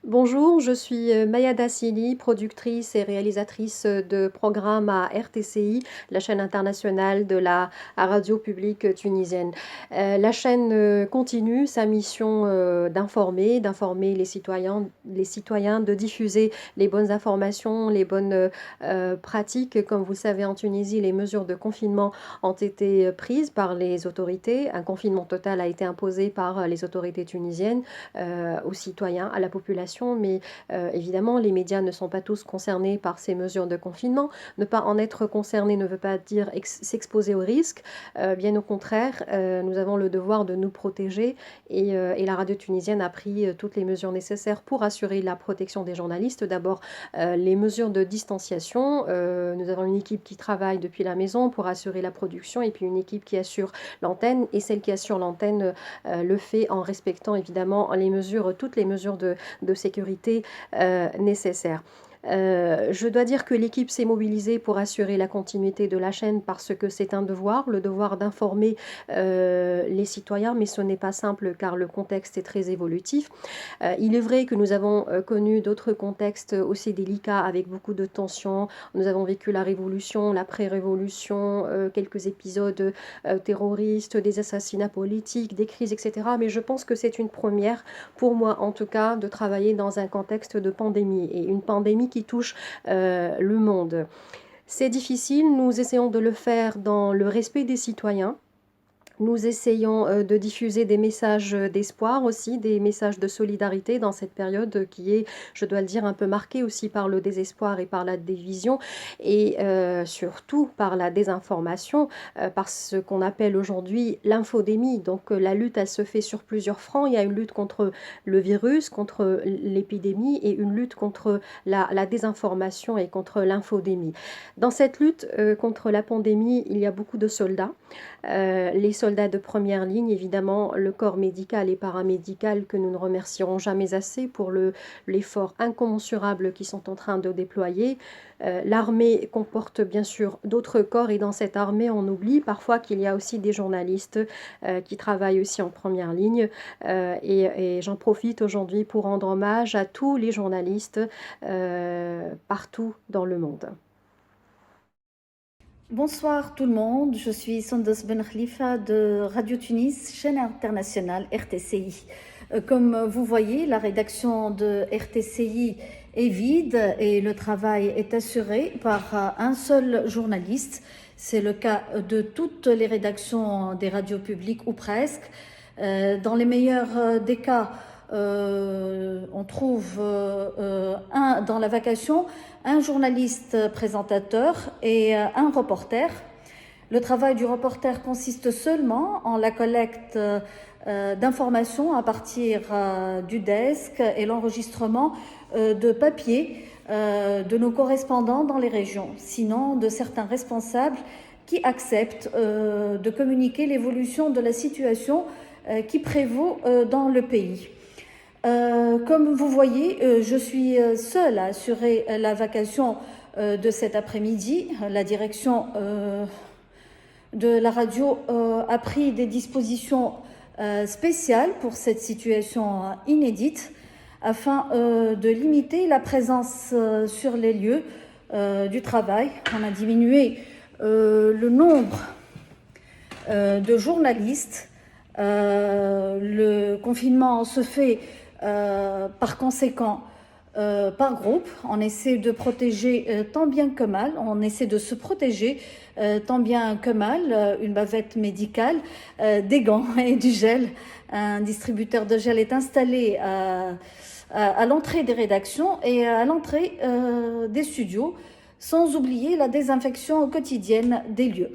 Bonjour, je suis Maya Dassili, productrice et réalisatrice de programmes à RTCI, la chaîne internationale de la radio publique tunisienne. La chaîne continue sa mission d'informer les citoyens, de diffuser les bonnes informations, les bonnes pratiques. Comme vous le savez, en Tunisie, les mesures de confinement ont été prises par les autorités. Un confinement total a été imposé par les autorités tunisiennes aux citoyens, à la population, mais évidemment, les médias ne sont pas tous concernés par ces mesures de confinement. Ne pas en être concerné ne veut pas dire s'exposer au risque. Bien au contraire, nous avons le devoir de nous protéger et la radio tunisienne a pris toutes les mesures nécessaires pour assurer la protection des journalistes. D'abord, les mesures de distanciation. Nous avons une équipe qui travaille depuis la maison pour assurer la production et puis une équipe qui assure l'antenne, et celle qui assure l'antenne le fait en respectant évidemment toutes les mesures de sécurité nécessaires. Je dois dire que l'équipe s'est mobilisée pour assurer la continuité de la chaîne parce que c'est un devoir, le devoir d'informer les citoyens, mais ce n'est pas simple car le contexte est très évolutif. Il est vrai que nous avons connu d'autres contextes aussi délicats avec beaucoup de tensions. Nous avons vécu la révolution, l'après-révolution, quelques épisodes terroristes, des assassinats politiques, des crises, etc. Mais je pense que c'est une première, pour moi en tout cas, de travailler dans un contexte de pandémie, et une pandémie qui touche le monde. C'est difficile, nous essayons de le faire dans le respect des citoyens. Nous essayons de diffuser des messages d'espoir aussi, des messages de solidarité dans cette période qui est, je dois le dire, un peu marquée aussi par le désespoir et par la division, et surtout par la désinformation, par ce qu'on appelle aujourd'hui l'infodémie. Donc la lutte, elle se fait sur plusieurs fronts. Il y a une lutte contre le virus, contre l'épidémie, et une lutte contre la désinformation et contre l'infodémie. Dans cette lutte contre la pandémie, il y a beaucoup de soldats. Les soldats de première ligne, évidemment, le corps médical et paramédical que nous ne remercierons jamais assez pour l'effort incommensurable qu'ils sont en train de déployer. L'armée comporte bien sûr d'autres corps, et dans cette armée, on oublie parfois qu'il y a aussi des journalistes qui travaillent aussi en première ligne. Et j'en profite aujourd'hui pour rendre hommage à tous les journalistes partout dans le monde. Bonsoir tout le monde, je suis Sandos Ben Khalifa de Radio Tunis, chaîne internationale RTCI. Comme vous voyez, la rédaction de RTCI est vide et le travail est assuré par un seul journaliste. C'est le cas de toutes les rédactions des radios publiques ou presque. Dans les meilleurs des cas, on trouve dans la vacation un journaliste présentateur et un reporter. Le travail du reporter consiste seulement en la collecte d'informations à partir du desk et l'enregistrement de papier de nos correspondants dans les régions, sinon de certains responsables qui acceptent de communiquer l'évolution de la situation qui prévaut dans le pays. Comme vous voyez, je suis seule à assurer la vacation de cet après-midi. La direction de la radio a pris des dispositions spéciales pour cette situation inédite afin de limiter la présence sur les lieux du travail. On a diminué le nombre de journalistes. Le confinement se fait par conséquent par groupe. On essaie de protéger tant bien que mal, on essaie de se protéger tant bien que mal, une bavette médicale, des gants et du gel. Un distributeur de gel est installé à l'entrée des rédactions et à l'entrée des studios, sans oublier la désinfection quotidienne des lieux.